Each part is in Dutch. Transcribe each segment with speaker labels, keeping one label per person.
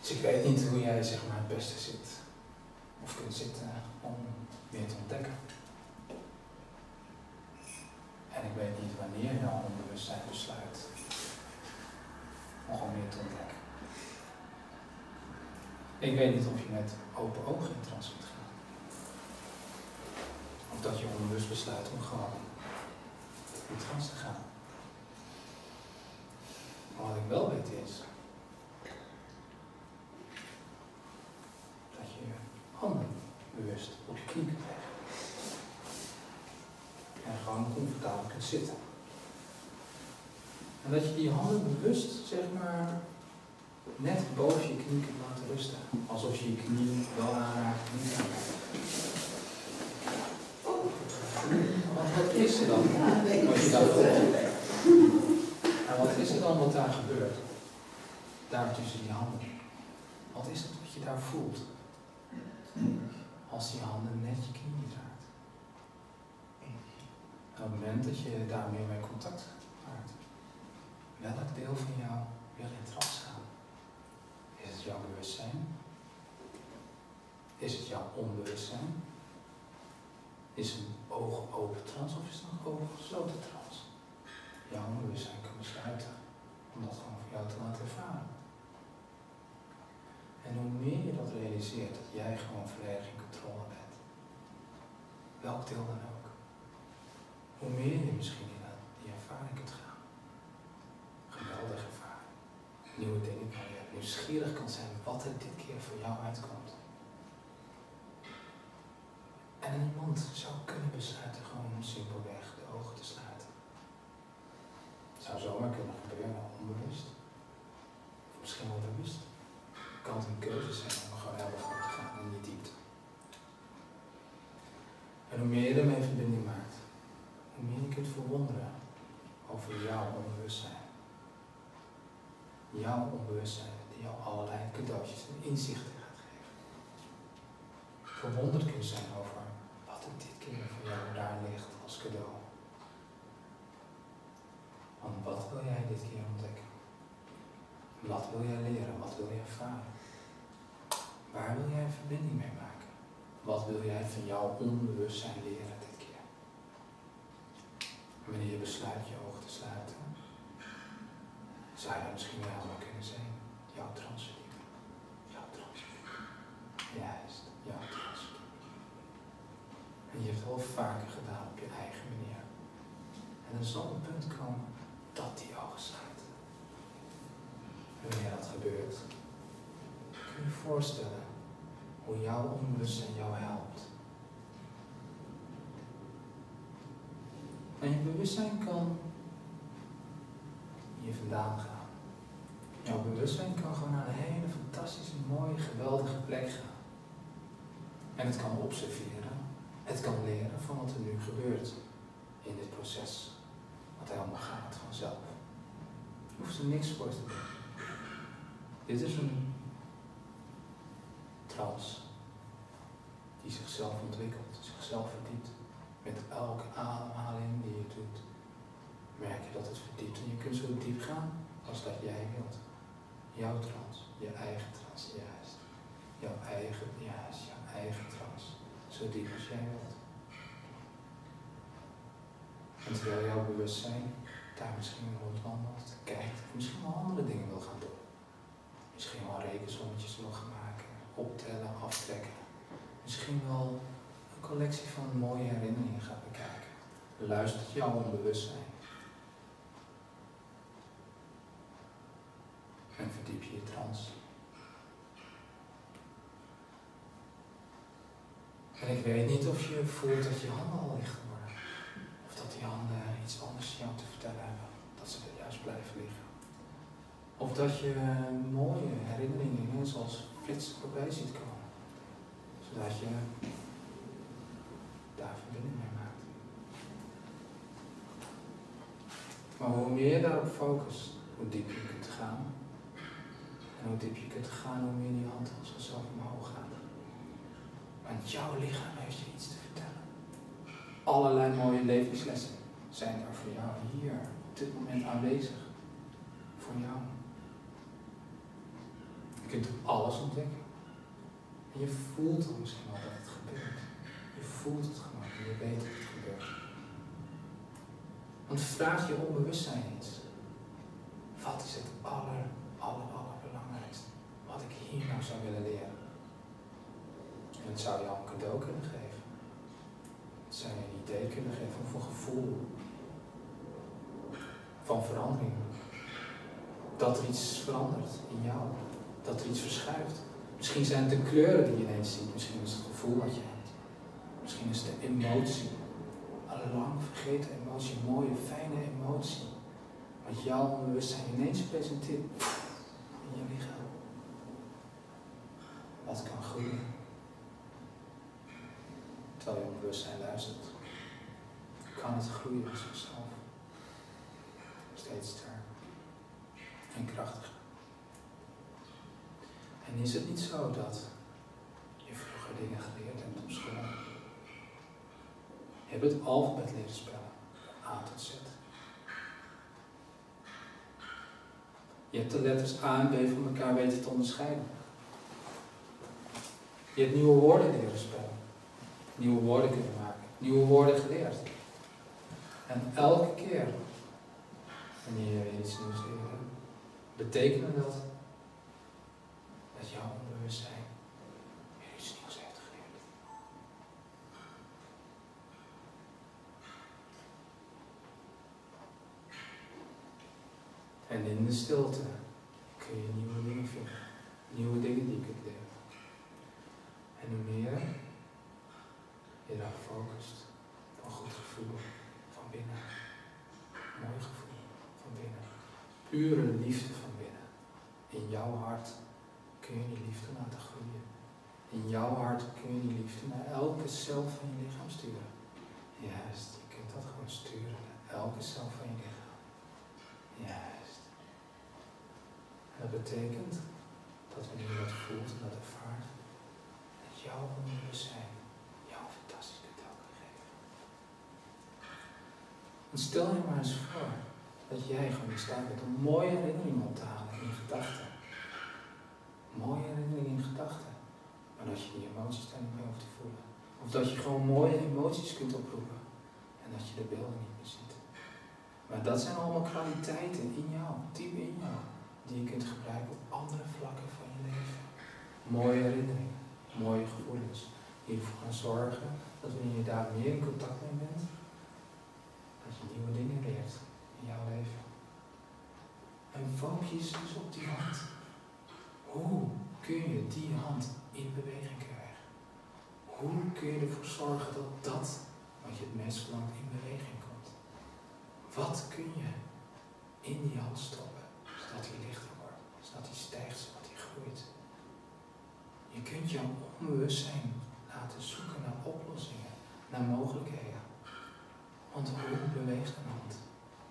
Speaker 1: Dus ik weet niet hoe jij zeg maar het beste zit of kunt zitten om meer te ontdekken. En ik weet niet wanneer jouw onbewustzijn besluit om gewoon meer te ontdekken. Ik weet niet of je met open ogen in trance kunt gaan. Of dat je onbewust besluit om gewoon in trance te gaan. Maar wat ik wel weet is dat je je handen bewust op je knie kunt leggen. En gewoon comfortabel kunt zitten. En dat je die handen bewust, zeg maar, net boven je knie kunt laten rusten. Alsof je je knie wel aanraakt en niet aanraakt. Want wat is er dan? Wat je daar voelt? En wat is er dan wat daar gebeurt? Daar tussen die handen. Wat is het wat je daar voelt? Als die handen net je knie raakt. En op het moment dat je daar meer mee contact maakt, welk deel van jou wil in trance gaan? Is het jouw bewustzijn? Is het jouw onbewustzijn? Is het een ogen open trance of is het een ogen gesloten trance? Jouw onbewustzijn kan besluiten om dat gewoon voor jou te laten ervaren. En hoe meer je dat realiseert, dat jij gewoon volledig in controle bent, welk deel dan ook, hoe meer je misschien in die ervaring kunt gaan. Geweldige ervaring. Nieuwe dingen kan je nieuwsgierig kan zijn wat er dit keer voor jou uitkomt. En iemand zou kunnen besluiten gewoon simpelweg de ogen te sluiten. Het zou zomaar kunnen gebeuren, onbewust. Of misschien wel bewust. Het kan een keuze zijn om er gewoon helemaal voor te gaan in die diepte. En hoe meer je ermee verbinding maakt, hoe meer je kunt verwonderen over jouw onbewustzijn. Jouw onbewustzijn die jou allerlei cadeautjes en inzichten gaat geven. Verwonderd kunt zijn over wat er dit keer voor jou daar ligt als cadeau. Want wat wil jij dit keer ontdekken? Wat wil jij leren? Wat wil je ervaren? Waar wil jij een verbinding mee maken? Wat wil jij van jouw onbewustzijn leren dit keer? En wanneer je besluit je ogen te sluiten, zou je dat misschien wel helemaal kunnen zijn. Jouw transverdieping. Jouw transverdieping. Juist, jouw transverdieping. En je hebt het wel vaker gedaan op je eigen manier. En er zal een punt komen dat die ogen sluiten. Wanneer dat gebeurt, kun je je voorstellen hoe jouw onbewustzijn jou helpt. En je bewustzijn kan hier vandaan gaan. Jouw bewustzijn kan gewoon naar een hele fantastische, mooie, geweldige plek gaan. En het kan observeren, het kan leren van wat er nu gebeurt in dit proces. Wat helemaal gaat vanzelf. Je hoeft er niks voor te doen. Dit is een trance die zichzelf ontwikkelt, zichzelf verdiept. Met elke ademhaling die je doet, merk je dat het verdiept. En je kunt zo diep gaan als dat jij wilt. Jouw trance, je eigen trance, juist. Jouw eigen trance. Zo diep als jij wilt. En terwijl jouw bewustzijn daar misschien rondwandelt, kijkt, of misschien wel andere dingen wil gaan doen. Misschien wel rekensommetjes wil gaan maken, optellen, aftrekken. Misschien wel een collectie van mooie herinneringen gaat bekijken. Luistert jouw onbewustzijn. En verdiep je trance. En ik weet niet of je voelt dat je handen al licht worden. Of dat die handen iets anders jou te vertellen hebben. Dat ze er juist blijven liggen. Of dat je mooie herinneringen zoals flitsen voorbij ziet komen. Zodat je daar verbinding mee maakt. Maar hoe meer je daarop focust, hoe dieper je kunt gaan. En hoe dieper je kunt gaan, hoe meer die hand als vanzelf omhoog gaat. Want jouw lichaam heeft je iets te vertellen. Allerlei mooie levenslessen zijn er voor jou hier op dit moment aanwezig. Voor jou. Je kunt alles ontdekken. En je voelt dan misschien wel dat het gebeurt. Je voelt het gewoon en je weet dat het gebeurt. Want vraag je onbewustzijn eens. Wat is het allerbelangrijkste wat ik hier nou zou willen leren? En het zou je al een cadeau kunnen geven. Het zou je een idee kunnen geven of een gevoel van verandering. Dat er iets verandert in jou. Dat er iets verschuift. Misschien zijn het de kleuren die je ineens ziet. Misschien is het het gevoel wat je hebt. Misschien is het de emotie. Een lang vergeten emotie. Een mooie, fijne emotie. Wat jouw onbewustzijn ineens presenteert in je lichaam. Wat kan groeien. Terwijl je onbewustzijn luistert. Kan het groeien als zichzelf. Steeds sterker. En krachtiger. En is het niet zo dat je vroeger dingen geleerd hebt op school? Je hebt het alfabet leren spellen. A tot Z. Je hebt de letters A en B van elkaar weten te onderscheiden. Je hebt nieuwe woorden leren spellen. Nieuwe woorden kunnen maken. Nieuwe woorden geleerd. En elke keer wanneer je weer iets nieuws leert, betekent dat jouw onbewustzijn weer iets nieuws heeft geleerd. En in de stilte kun je nieuwe dingen vinden. Nieuwe dingen die je kunt leren. En hoe meer je daar focust, van goed gevoel van binnen. Mooi gevoel van binnen. Pure liefde van binnen. In jouw hart kun je die liefde laten groeien. In jouw hart kun je die liefde naar elke cel van je lichaam sturen. Juist, je kunt dat gewoon sturen naar elke cel van je lichaam. Juist. En dat betekent dat wanneer je dat voelt en dat ervaart, dat jouw onbewustzijn jou een fantastisch cadeau kan geven. En stel je maar eens voor dat jij gewoon in staat bent om mooie herinneringen op te halen in je gedachten. Mooie herinneringen in gedachten. Maar dat je die emoties daar niet meer hoeft te voelen. Of dat je gewoon mooie emoties kunt oproepen. En dat je de beelden niet meer ziet. Maar dat zijn allemaal kwaliteiten in jou, diep in jou. Die je kunt gebruiken op andere vlakken van je leven. Mooie herinneringen. Mooie gevoelens. Die ervoor gaan zorgen dat wanneer je daar meer in contact mee bent. Dat je nieuwe dingen leert in jouw leven. En focus dus op die hand. Hoe kun je die hand in beweging krijgen? Hoe kun je ervoor zorgen dat dat wat je het meest verlangt in beweging komt? Wat kun je in die hand stoppen, zodat die lichter wordt, zodat die stijgt, zodat die groeit? Je kunt jouw onbewustzijn laten zoeken naar oplossingen, naar mogelijkheden. Want hoe beweegt een hand?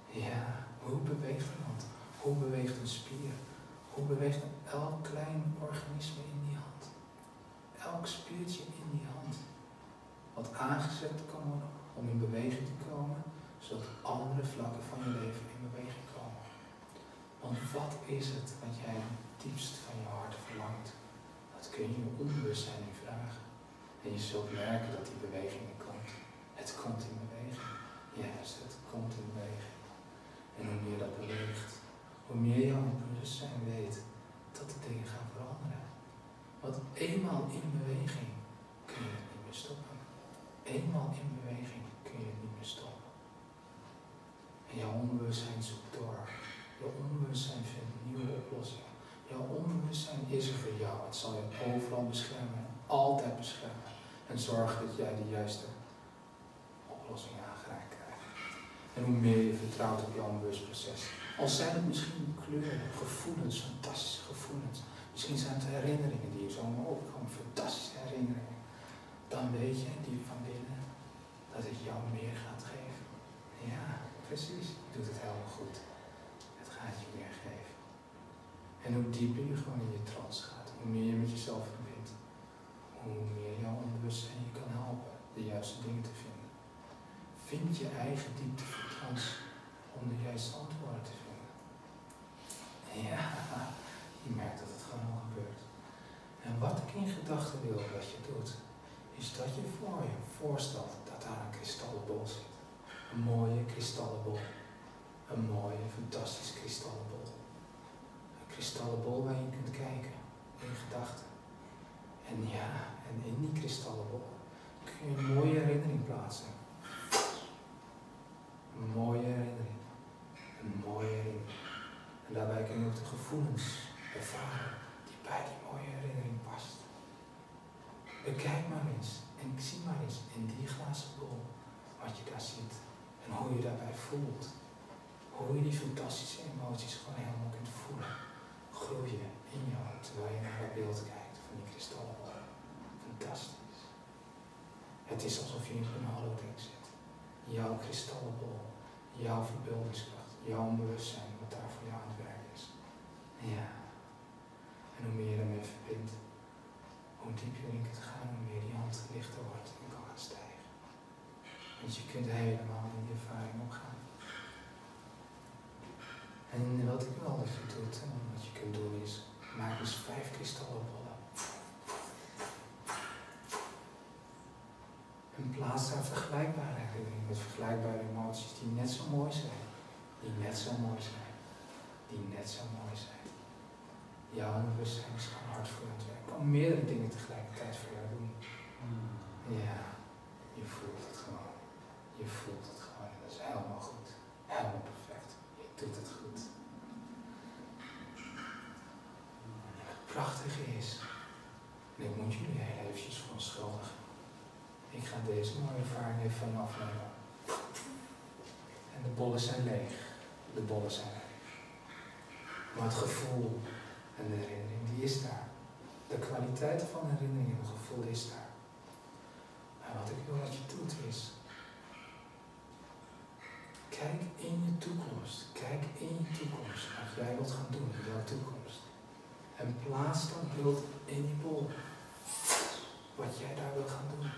Speaker 1: Ja, hoe beweegt een hand? Hoe beweegt een spier? Hoe beweegt elk klein organisme in die hand? Elk spiertje in die hand. Wat aangezet kan worden om in beweging te komen, zodat andere vlakken van je leven in beweging komen. Want wat is het wat jij het diepst van je hart verlangt? Dat kun je je onbewustzijn in vragen. En je zult merken dat die beweging er komt. Het komt in beweging. Juist, het komt in beweging. En hoe meer dat beweegt, hoe meer jouw bewustzijn weet dat de dingen gaan veranderen. Want eenmaal in beweging kun je het niet meer stoppen. Eenmaal in beweging kun je het niet meer stoppen. En jouw onbewustzijn zoekt door. Jouw onbewustzijn vindt nieuwe oplossingen. Jouw onbewustzijn is er voor jou. Het zal je overal beschermen. Altijd beschermen. En zorgen dat jij de juiste oplossingen aangereikt krijgt. En hoe meer je vertrouwt op jouw onbewustproces. Al zijn het misschien kleuren, gevoelens, fantastische gevoelens. Misschien zijn het herinneringen die je zomaar opkomen, fantastische herinneringen. Dan weet je diep van binnen dat het jou meer gaat geven. Ja, precies. Je doet het helemaal goed. Het gaat je meer geven. En hoe dieper je gewoon in je trance gaat, hoe meer je met jezelf verbindt, hoe meer jouw onbewustzijn je kan helpen de juiste dingen te vinden. Vind je eigen diepte van trance om de juiste antwoorden te vinden. Ja, je merkt dat het gewoon al gebeurt. deel wat je doet, is dat je voorstelt dat daar een kristallen bol zit. Een mooie kristallen bol. Een mooie, fantastisch kristallen bol. Een kristallen bol waar je kunt kijken in gedachten. En ja, en in die kristallen bol kun je een mooie herinnering plaatsen. Een mooie herinnering. Een mooie herinnering. En daarbij kun je ook de gevoelens ervaren die bij die mooie herinnering past. Bekijk maar eens en zie maar eens in die glazen bol wat je daar ziet en hoe je daarbij voelt. Hoe je die fantastische emoties gewoon helemaal kunt voelen. Groeien in jou terwijl je naar dat beeld kijkt van die kristallen bol. Fantastisch. Het is alsof je in een holodeck zit. Jouw kristallen bol, jouw verbeeldingskracht, jouw bewustzijn wat daar voor jou aan het werk is. Ja. En hoe meer je ermee verbindt, hoe dieper je erin kunt gaan, hoe meer die hand lichter wordt en kan gaan stijgen. Want je kunt helemaal in die ervaring opgaan. En wat ik wil dat je doet, en wat je kunt doen is, maak dus 5 kristallenbollen. En plaats daar vergelijkbare herinneringen met vergelijkbare emoties die net zo mooi zijn. Die net zo mooi zijn. Die net zo mooi zijn. Jouw bewustzijn is gewoon hard voor het werk. Kan meerdere dingen tegelijkertijd voor jou doen. Ja, je voelt het gewoon. Je voelt het gewoon en dat is helemaal goed. Helemaal perfect. Je doet het goed. En het prachtige is, en ik moet jullie heel eventjes verontschuldigen. Ik ga deze mooie ervaring even van je afnemen. En de bollen zijn leeg. De bollen zijn leeg. Maar het gevoel en de herinnering, die is daar. De kwaliteit van de herinnering en het gevoel is daar. En wat ik wil dat je doet is, kijk in je toekomst. Kijk in je toekomst wat jij wilt gaan doen in jouw toekomst. En plaats dat beeld in die bol. Wat jij daar wil gaan doen.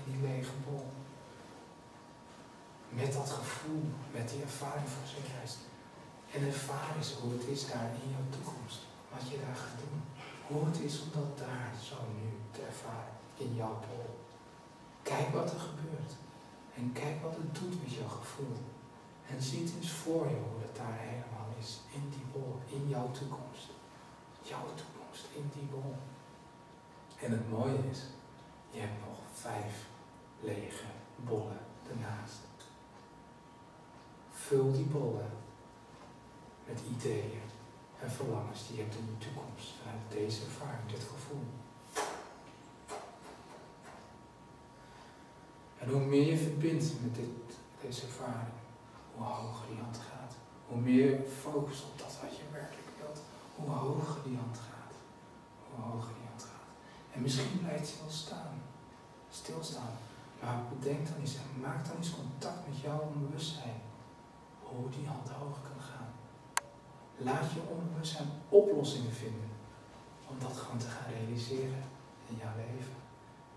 Speaker 1: In die lege bol. Met dat gevoel, met die ervaring van zojuist. En ervaar eens hoe het is daar in jouw toekomst. Wat je daar gaat doen. Hoe het is om dat daar zo nu te ervaren. In jouw bol. Kijk wat er gebeurt. En kijk wat het doet met jouw gevoel. En zie het eens voor je hoe het daar helemaal is. In die bol. In jouw toekomst. Jouw toekomst. In die bol. En het mooie is, je hebt nog 5 lege bollen ernaast. Vul die bollen met ideeën en verlangens die je hebt in je toekomst vanuit deze ervaring, dit gevoel. En hoe meer je verbindt met deze ervaring, hoe hoger die hand gaat. Hoe meer je focust op dat wat je werkelijk wilt, hoe hoger die hand gaat. Hoe hoger die hand gaat. En misschien blijft hij wel stilstaan. Maar bedenk dan eens en maak dan eens contact met jouw onbewustzijn. Hoe die hand hoger kan gaan. Laat je onbewustzijn oplossingen vinden. Om dat gewoon te gaan realiseren in jouw leven.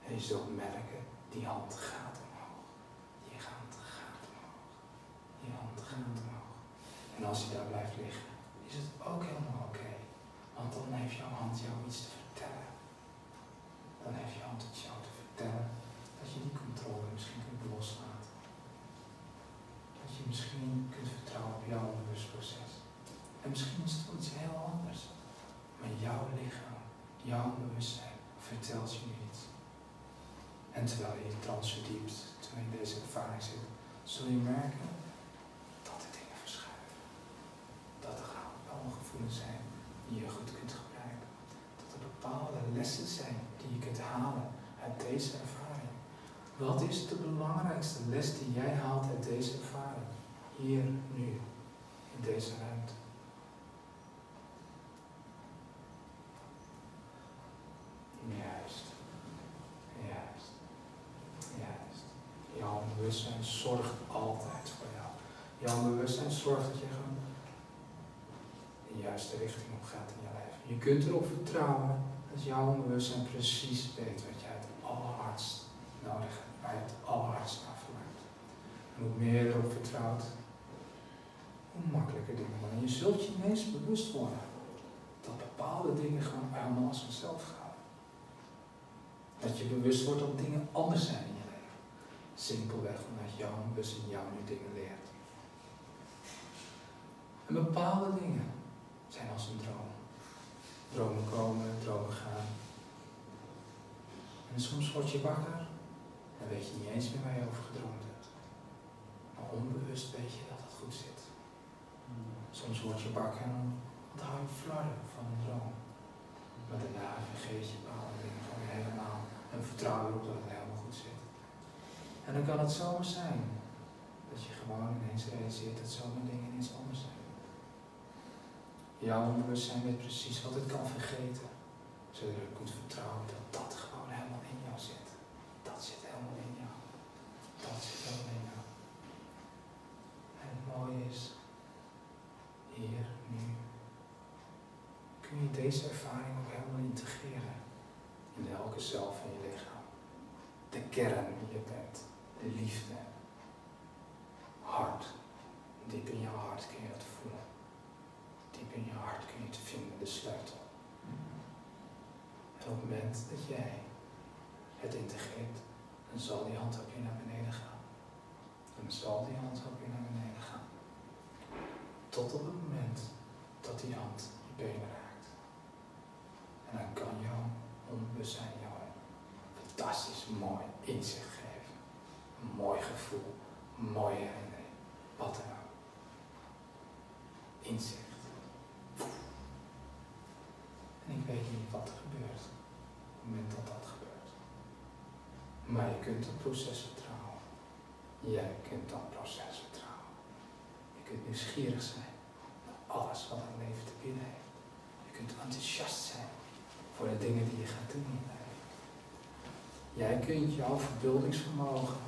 Speaker 1: En je zult merken, die hand gaat omhoog. Die hand gaat omhoog. Die hand gaat omhoog. En als hij daar blijft liggen, is het ook helemaal oké. Want dan heeft jouw hand jou iets te vertellen. Dan heeft je hand het jou te vertellen dat je die controle misschien kunt loslaten. Dat je misschien kunt vertrouwen op jouw bewustproces. En misschien is het wel iets heel anders. Maar jouw lichaam, jouw bewustzijn vertelt je iets. En terwijl je in trance verdiept, terwijl je in deze ervaring zit, zul je merken dat de dingen verschuiven. Dat er allemaal gevoelens zijn die je goed kunt gebruiken. Dat er bepaalde lessen zijn die je kunt halen uit deze ervaring. Wat is de belangrijkste les die jij haalt uit deze ervaring? Hier, nu, in deze ruimte. Juist. Juist. Juist. Jouw bewustzijn zorgt altijd voor jou. Jouw bewustzijn zorgt dat je gewoon in de juiste richting op gaat in je leven. Je kunt erop vertrouwen dat jouw bewustzijn precies weet wat jij het allerhardst nodig hebt. Waar je het allerhardst naar verlangt. En hoe meer je erop vertrouwt, hoe makkelijker dingen worden. En je zult je ineens bewust worden dat bepaalde dingen gewoon helemaal als vanzelf gaan. Dat je bewust wordt dat dingen anders zijn in je leven. Simpelweg omdat jouw bewustzijn jou nu dingen leert. En bepaalde dingen zijn als een droom. Dromen komen, dromen gaan. En soms word je wakker en weet je niet eens meer waar je over gedroomd hebt. Maar onbewust weet je dat het goed zit. Soms word je wakker en onthoud je flarden van een droom. Maar daarna vergeet je bepaalde dingen gewoon helemaal en vertrouw erop dat het helemaal goed zit. En dan kan het zomaar zijn dat je gewoon ineens realiseert dat zomaar dingen ineens anders zijn. Jouw onbewustzijn weet precies wat het kan vergeten, zodat je kunt vertrouwen dat dat gewoon helemaal in jou zit. Dat zit helemaal in jou. Dat zit helemaal in jou. En het mooie is, hier, nu, kun je deze ervaring ook helemaal integreren in elke cel van je lichaam. De kern die je bent, de liefde, hart. Diep in jouw hart kun je dat voelen. Diep in je hart kun je het vinden, de sleutel. En op het moment dat jij het integreert, dan zal die handhoogje naar beneden gaan. Dan zal die handhoogje naar beneden gaan. Tot op het moment dat die hand je benen raakt. En dan kan jouw onbewustzijn jou een fantastisch mooi inzicht geven. Een mooi gevoel, een mooie herinnering. Wat dan ook. Inzicht. En ik weet niet wat er gebeurt op het moment dat dat gebeurt. Maar je kunt dat proces vertrouwen. Jij kunt dat proces vertrouwen. Je kunt nieuwsgierig zijn naar alles wat het leven te bieden heeft. Je kunt enthousiast zijn voor de dingen die je gaat doen in je leven. Jij kunt jouw verbeeldingsvermogen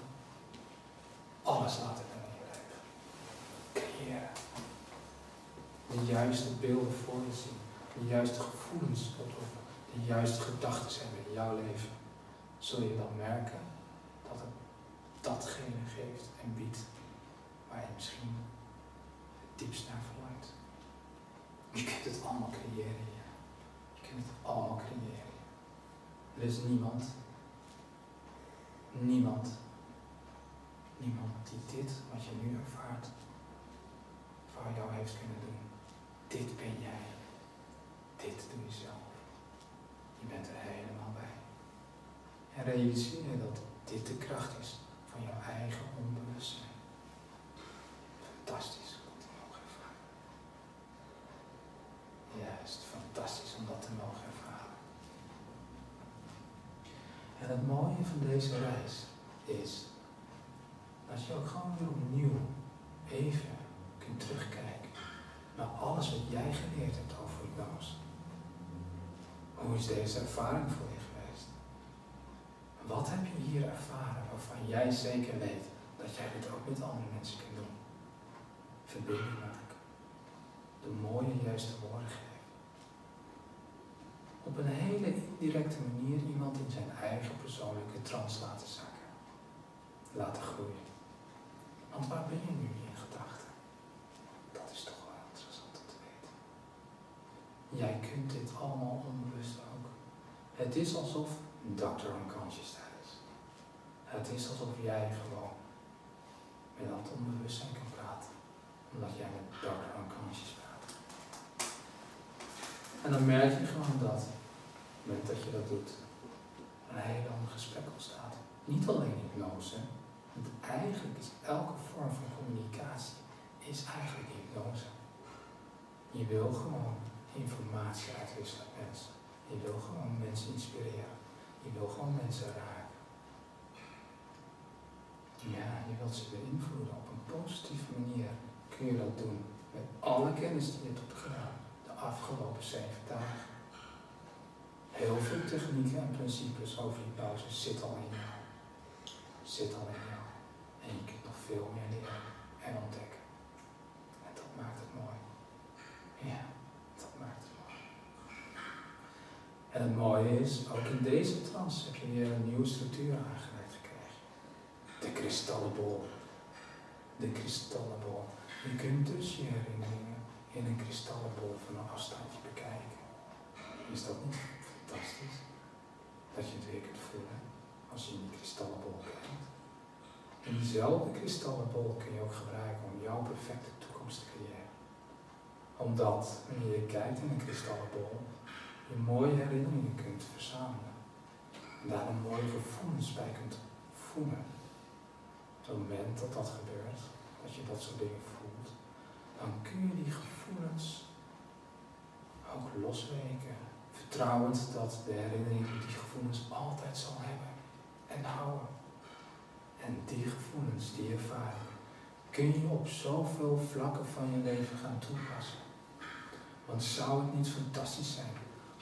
Speaker 1: alles laten doen in je leven. Creëren. De juiste beelden voor je zien. De juiste gevoelens oproepen. De juiste gedachten hebben in jouw leven. Zul je dan merken dat het datgene geeft en biedt waar je misschien het diepst naar verlangt. Je kunt het allemaal creëren hier. Je kunt het allemaal creëren. Er is niemand die dit wat je nu ervaart voor jou heeft kunnen doen. Dit ben jij. Dit doe je zelf. Je bent er helemaal bij. En realiseer je dat dit de kracht is van jouw eigen onbewustzijn. Fantastisch om dat te mogen ervaren. Juist, fantastisch om dat te mogen ervaren. En het mooie van deze reis is dat je ook gewoon weer opnieuw even kunt terugkijken naar alles wat jij geleerd hebt over hypnose. Hoe is deze ervaring voor je geweest? Wat heb je hier ervaren waarvan jij zeker weet dat jij dit ook met andere mensen kunt doen? Verbinding maken. De mooie juiste woorden geven. Op een hele indirecte manier iemand in zijn eigen persoonlijke trance laten zakken. Laten groeien. Want waar ben je nu in gedachten? Dat is toch wel interessant om te weten. Jij kunt dit allemaal onbewust ook. Het is alsof Dr. Unconscious daar is. Het is alsof jij gewoon met dat onbewustzijn kan praten. Omdat jij met Dr. Unconscious praat. En dan merk je gewoon dat, op het moment dat je dat doet, een heel ander gesprek ontstaat. Niet alleen hypnose, want eigenlijk is elke vorm van communicatie is eigenlijk hypnose. Je wil gewoon informatie uitwisselen met mensen. Je wil gewoon mensen inspireren. Je wil gewoon mensen raken. Ja, je wilt ze beïnvloeden op een positieve manier. Kun je dat doen met alle kennis die je hebt opgedaan de afgelopen 7 dagen. Heel veel technieken en principes over hypnose zit al in jou. Zit al in jou. En je kunt nog veel meer leren en ontdekken. En dat maakt het mooi. Ja, dat maakt het mooi. En het mooie is, ook in deze trance heb je weer een nieuwe structuur aangereikt gekregen. De kristallenbol. De kristallenbol. Je kunt dus je herinneringen in een kristallenbol van een afstandje bekijken. Is dat niet fantastisch? dat je het weer kunt voelen als je in die kristallenbol kijkt. En diezelfde kristallenbol kun je ook gebruiken om jouw perfecte toekomst te creëren. Omdat wanneer je kijkt in een kristallenbol, je mooie herinneringen kunt verzamelen. En daar een mooie gevoelens bij kunt voelen. Op het moment dat dat gebeurt, dat je dat soort dingen voelt, dan kun je die gevoelens ook losweken. Vertrouwend dat de herinnering die gevoelens altijd zal hebben en houden. En die gevoelens, die ervaring, kun je op zoveel vlakken van je leven gaan toepassen. Want zou het niet fantastisch zijn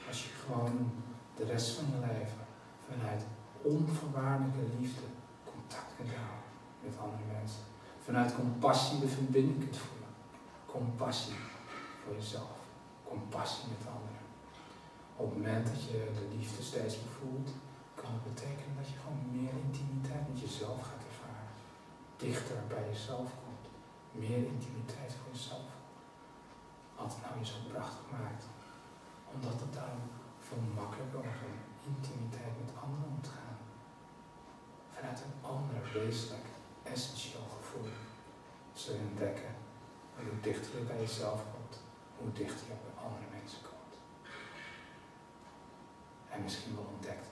Speaker 1: als je gewoon de rest van je leven vanuit onvoorwaardelijke liefde contact kunt houden met andere mensen. Vanuit compassie de verbinding kunt voelen. Compassie voor jezelf. Compassie met anderen. Op het moment dat je de liefde steeds meer voelt, kan het betekenen dat je gewoon meer intimiteit met jezelf gaat ervaren. Dichter bij jezelf komt. Meer intimiteit voor jezelf. Wat nou je zo prachtig maakt. Omdat het daarom veel makkelijker over intimiteit met anderen moet gaan. Vanuit een ander wezenlijk, essentieel gevoel. Zul je ontdekken dat hoe dichter je bij jezelf komt, hoe dichter je bij andere mensen komt. En misschien wel ontdekt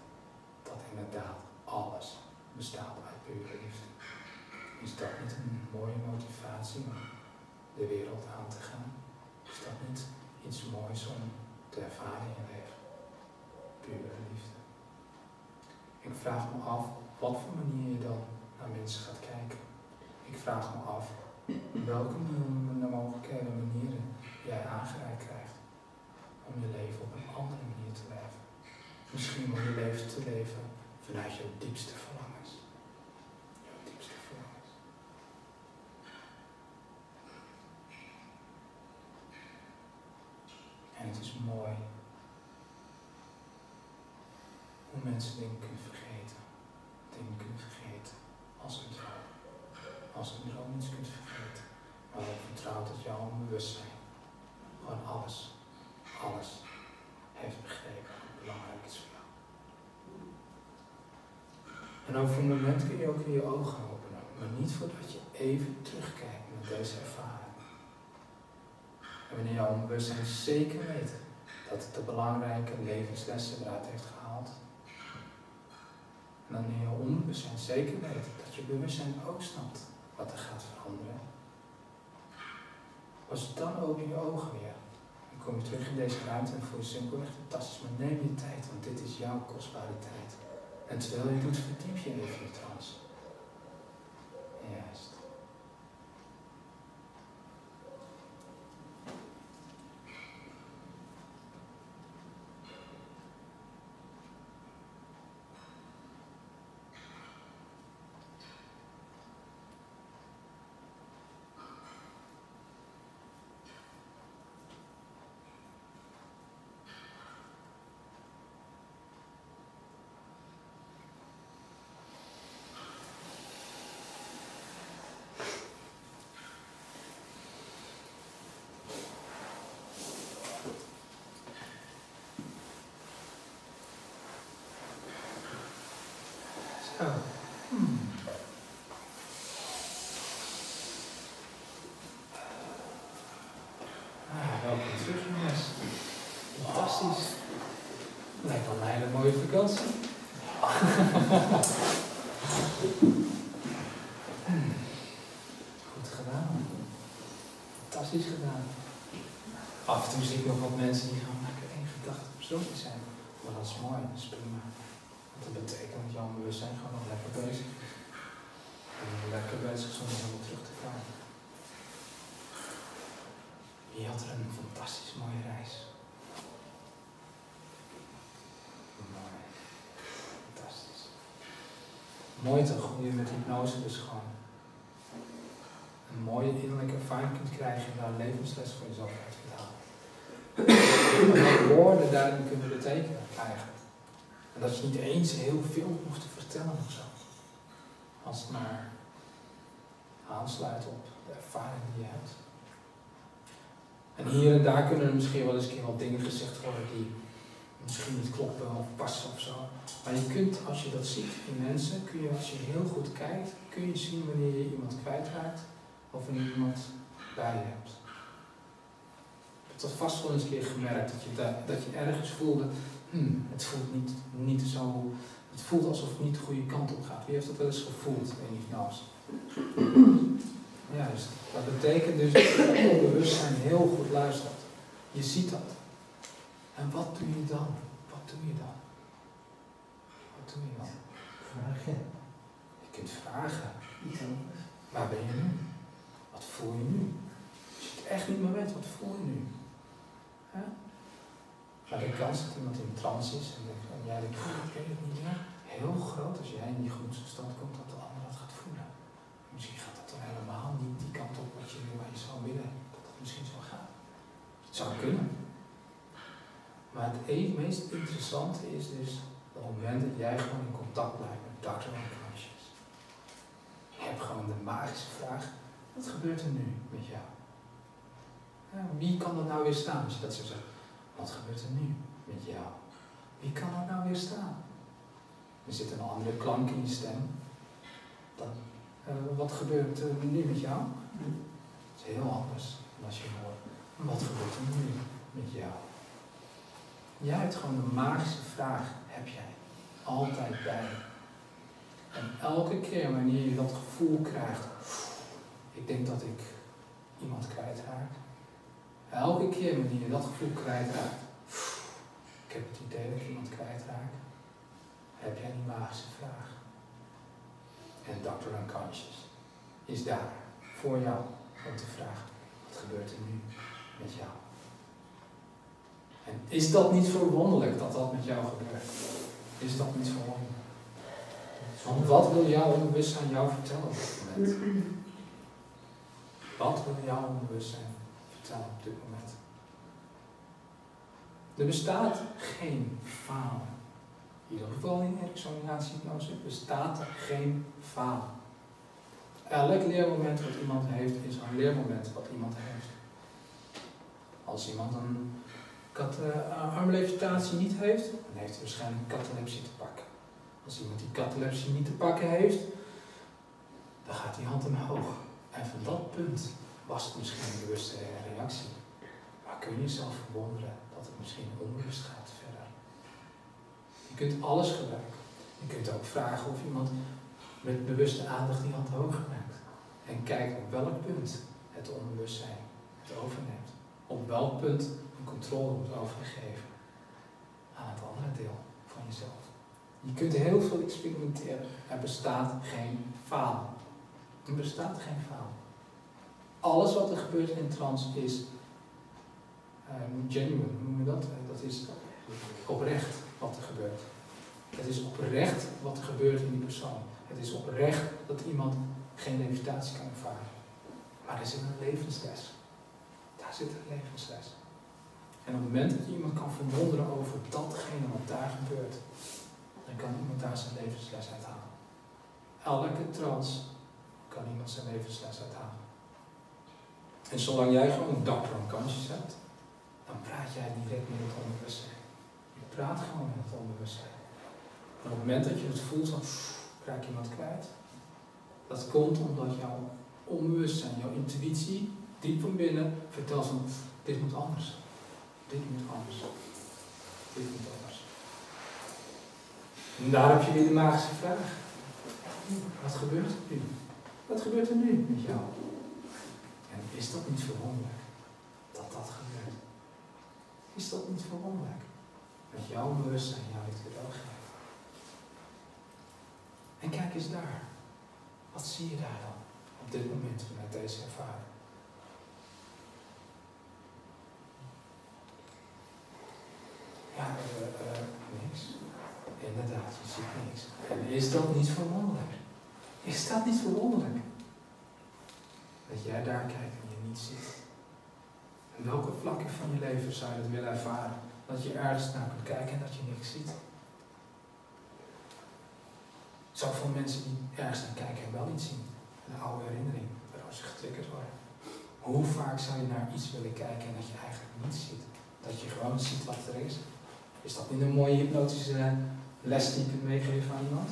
Speaker 1: dat inderdaad alles bestaat uit pure liefde. Is dat niet een mooie motivatie om de wereld aan te gaan? Is dat niet iets moois om te ervaren in je leven? Pure liefde. Ik vraag me af op wat voor manier je dan naar mensen gaat kijken. Ik vraag me af welke mogelijke manieren jij aangereikt krijgt om je leven op een andere manier te leven. Misschien om je leven te leven vanuit jouw diepste verlangens. Jouw diepste verlangens. En het is mooi hoe mensen dingen kunnen vergeten. Dingen kunnen vergeten als een droom. Als een droom iets kunt vergeten. Maar je vertrouwt dat jouw onbewustzijn gewoon alles heeft begrepen hoe belangrijk is voor jou. En over een moment kun je ook weer je ogen openen. Maar niet voordat je even terugkijkt naar deze ervaring. En wanneer jouw onbewustzijn zeker weet dat het de belangrijke levenslessen eruit heeft gehaald. En wanneer je onbewustzijn zeker weet dat je bewustzijn ook snapt wat er gaat veranderen. Pas dan open je ogen weer. Dan kom je terug in deze ruimte en voel je simpelweg fantastisch. Maar neem je tijd, want dit is jouw kostbare tijd. En terwijl je doet, verdiep je even in je trance. Juist. Zo. Welkom terug, jongens. Fantastisch. Lijkt wel een hele mooie vakantie. Goed gedaan. Fantastisch gedaan. Af en toe zie ik nog wat mensen die gewoon lekker één gedachte op zoekje zijn. Maar dat is mooi, dat is prima. Want dat betekent dat jouw bewustzijn gewoon nog lekker bezig is. En lekker bezig zonder helemaal terug te gaan. Je had er een fantastisch mooie reis. Mooi. Fantastisch. Mooi toch, hoe je met hypnose dus gewoon een mooie innerlijke ervaring kunt krijgen en daar een levensles voor jezelf uit kunt halen. En wat woorden daarin kunnen betekenen eigenlijk. En dat je niet eens heel veel hoeft te vertellen of zo. Als het maar aansluit op de ervaring die je hebt. En hier en daar kunnen er misschien wel eens een keer wat dingen gezegd worden die misschien niet kloppen of passen of zo. Maar je kunt, als je dat ziet in mensen, kun je, als je heel goed kijkt, kun je zien wanneer je iemand kwijtraakt of wanneer je iemand bij je hebt. Je hebt dat vast wel eens een keer gemerkt, dat je ergens voelde, het voelt niet zo, het voelt alsof het niet de goede kant op gaat. Wie heeft dat wel eens gevoeld in hypnose? Juist. Dat betekent dus dat je onbewustzijn heel goed luistert. Je ziet dat. En wat doe je dan? Wat doe je dan? Wat doe je dan?
Speaker 2: Vragen.
Speaker 1: Je kunt vragen.
Speaker 2: Iets anders.
Speaker 1: Waar ben je nu? Wat voel je nu? Als je het echt niet meer weet, wat voel je nu? Ja? Maar de kans dat iemand in trance is en jij denkt, ik weet het niet meer, heel groot als jij in die gemoedstoestand komt dat de ander dat gaat voelen. Misschien gaat dat dan helemaal niet die kant op wat je zou willen, dat het misschien zo gaat. Het zou kunnen. Maar het meest interessante is dus op het moment dat jij gewoon in contact blijft met darten en kransjes. Je hebt gewoon de magische vraag, wat gebeurt er nu met jou? Ja, wie kan dat nou weer staan als je dat zo zegt? Wat gebeurt er nu met jou? Wie kan dat nou weer staan? Er zit een andere klank in je stem. Dan, wat gebeurt er nu met jou? Het is heel anders dan als je hoort. Wat gebeurt er nu met jou? Jij hebt gewoon een magische vraag, heb jij. Altijd bij je. En elke keer wanneer je dat gevoel krijgt, ik denk dat ik iemand kwijtraak. Elke keer wanneer je dat gevoel kwijtraakt, ik heb het idee dat ik iemand kwijtraak, heb jij die magische vraag. En Dr. Unconscious is daar voor jou om te vragen, wat gebeurt er nu met jou? En is dat niet verwonderlijk dat dat met jou gebeurt? Is dat niet verwonderlijk? Want wat wil jouw onbewustzijn jou vertellen op dit moment? Wat wil jouw onbewustzijn vertellen op dit moment? Er bestaat geen falen. In ieder geval in Ericksoniaanse Hypnose bestaat er geen falen. Elk leermoment wat iemand heeft is een leermoment wat iemand heeft. Als iemand een armlevitatie niet heeft, dan heeft hij waarschijnlijk catalepsie te pakken. Als iemand die catalepsie niet te pakken heeft, dan gaat die hand omhoog. En van dat punt was het misschien een bewuste reactie. Maar kun je jezelf verwonderen dat het misschien onbewust gaat verder. Je kunt alles gebruiken. Je kunt ook vragen of iemand met bewuste aandacht die hand hoger maakt. En kijkt op welk punt het onbewustzijn het overneemt. Op welk punt een controle wordt overgegeven aan het andere deel van jezelf. Je kunt heel veel experimenteren. Er bestaat geen falen. Er bestaat geen falen. Alles wat er gebeurt in trance is genuine, hoe noem je dat? Dat is oprecht wat er gebeurt. Het is oprecht wat er gebeurt in die persoon. Het is oprecht dat iemand geen levitatie kan ervaren. Maar er zit een levensles. Daar zit een levensles. En op het moment dat je iemand kan verwonderen over datgene wat daar gebeurt, dan kan iemand daar zijn levensles uithalen. Elke trance kan iemand zijn levensles uithalen. En zolang jij gewoon Dr. Unconscious hebt, dan praat jij direct met het onbewustzijn. Je praat gewoon met het onbewustzijn. En op het moment dat je het voelt van, raak iemand kwijt, dat komt omdat jouw onbewustzijn, jouw intuïtie, diep van binnen, vertelt van, dit moet anders. Dit moet anders. Dit moet anders. En daar heb je weer de magische vraag. Wat gebeurt er nu? Wat gebeurt er nu met jou? En is dat niet verwonderlijk dat dat gebeurt? Is dat niet verwonderlijk? Dat jouw bewustzijn jou dit cadeau geeft. En kijk eens daar. Wat zie je daar dan op dit moment vanuit deze ervaring? Ja, niks. Inderdaad, je ziet niks. En is dat niet verwonderlijk? Is dat niet verwonderlijk? Dat jij daar kijkt en je niet ziet. En welke vlakken van je leven zou je dat willen ervaren? Dat je ergens naar kunt kijken en dat je niks ziet. Zoveel mensen die ergens naar kijken en wel iets zien. Een oude herinnering, waardoor ze getriggerd worden. Hoe vaak zou je naar iets willen kijken en dat je eigenlijk niets ziet? Dat je gewoon ziet wat er is. Is dat niet een mooie hypnotische les die je kunt meegeven aan iemand?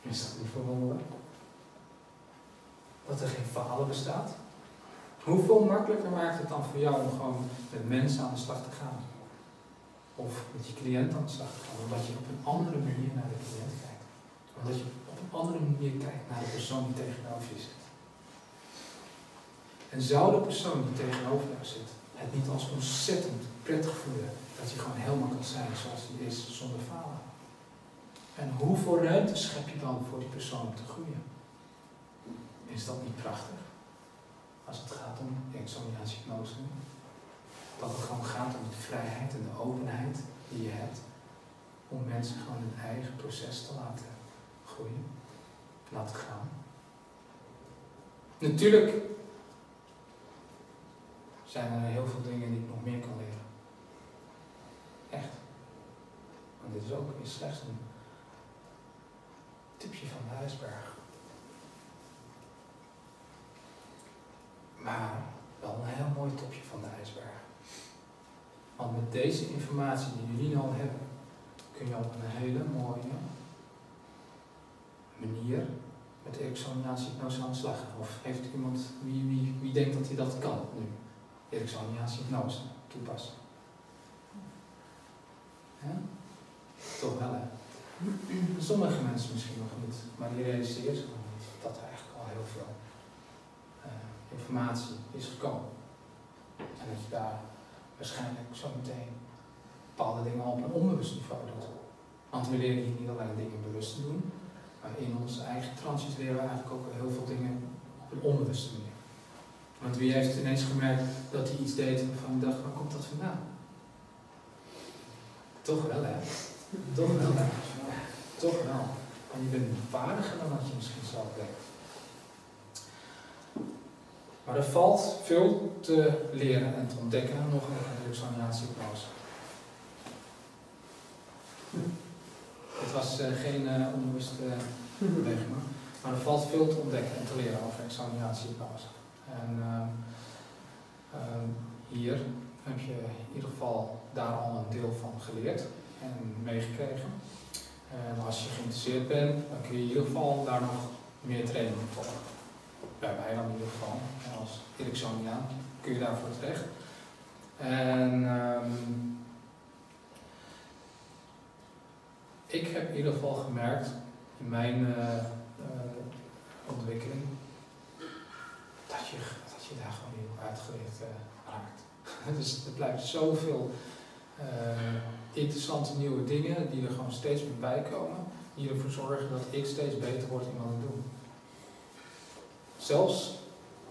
Speaker 1: Is dat niet verwonderlijk? Dat er geen falen bestaat? Hoeveel makkelijker maakt het dan voor jou om gewoon met mensen aan de slag te gaan? Of met je cliënt aan de slag te gaan, omdat je op een andere manier naar de cliënt kijkt. Omdat je op een andere manier kijkt naar de persoon die tegenover je zit. En zou de persoon die tegenover jou zit het niet als ontzettend prettig voelen dat je gewoon helemaal kan zijn zoals die is, zonder falen? En hoeveel ruimte schep je dan voor die persoon om te groeien? Is dat niet prachtig? Als het gaat om Ericksoniaanse hypnose. Dat het gewoon gaat om de vrijheid en de openheid die je hebt. Om mensen gewoon hun eigen proces te laten groeien. Laten gaan. Natuurlijk zijn er heel veel dingen die ik nog meer kan leren. Echt. Want dit is ook weer slechts een tipje van de ijsberg. Maar wel een heel mooi topje van de ijsberg. Want met deze informatie die jullie al hebben, kun je op een hele mooie manier met Ericksoniaanse hypnose aan de slag gaan. Of heeft iemand, wie denkt dat hij dat kan nu? Ericksoniaanse hypnose toepassen. Ja? Toch wel, hè? Sommige mensen misschien nog niet, maar die realiseren zich nog niet dat er eigenlijk al heel veel informatie is gekomen. En dat je daar waarschijnlijk zo meteen bepaalde dingen op een onbewust niveau doet. Want we leren hier niet alleen dingen bewust te doen, maar in onze eigen transitie leren we eigenlijk ook heel veel dingen op een onbewuste manier. Want wie heeft ineens gemerkt dat hij iets deed waarvan hij dacht, waar komt dat vandaan? Toch wel, hè? Toch wel, hè? Toch wel. En je bent vaardiger dan dat je misschien zelf denkt. Maar er valt veel te leren en te ontdekken nog in de Ericksoniaanse hypnose. Het was geen onbewuste beweging, maar er valt veel te ontdekken en te leren over Ericksoniaanse hypnose. En hier heb je in ieder geval daar al een deel van geleerd en meegekregen. En als je geïnteresseerd bent, dan kun je in ieder geval daar nog meer training volgen. Bij mij dan in ieder geval. En als Ericksoniaan kun je daarvoor terecht. En ik heb in ieder geval gemerkt in mijn ontwikkeling dat je daar gewoon heel uitgeleerd raakt. Dus er blijft zoveel interessante nieuwe dingen die er gewoon steeds meer bij komen, die ervoor zorgen dat ik steeds beter word in wat ik doe. Zelfs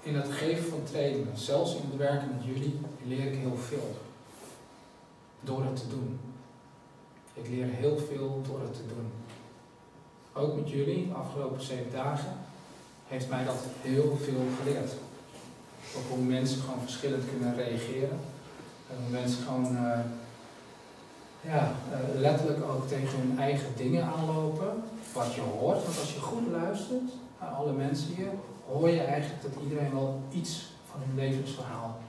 Speaker 1: in het geven van trainingen, zelfs in het werken met jullie, leer ik heel veel. Door het te doen. Ik leer heel veel door het te doen. Ook met jullie, de afgelopen 7 dagen, heeft mij dat heel veel geleerd. Op hoe mensen gewoon verschillend kunnen reageren. En hoe mensen gewoon letterlijk ook tegen hun eigen dingen aanlopen. Wat je hoort, want als je goed luistert naar alle mensen hier, hoor je eigenlijk dat iedereen wel iets van hun levensverhaal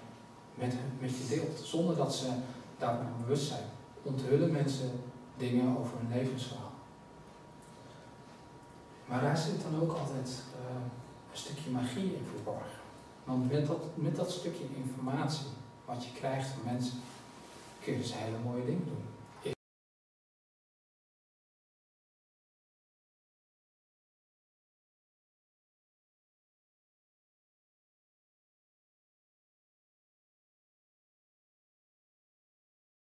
Speaker 1: met je deelt. Zonder dat ze daarvan bewust zijn. Onthullen mensen dingen over hun levensverhaal. Maar daar zit dan ook altijd een stukje magie in verborgen. Want met dat stukje informatie wat je krijgt van mensen, kun je dus hele mooie dingen doen.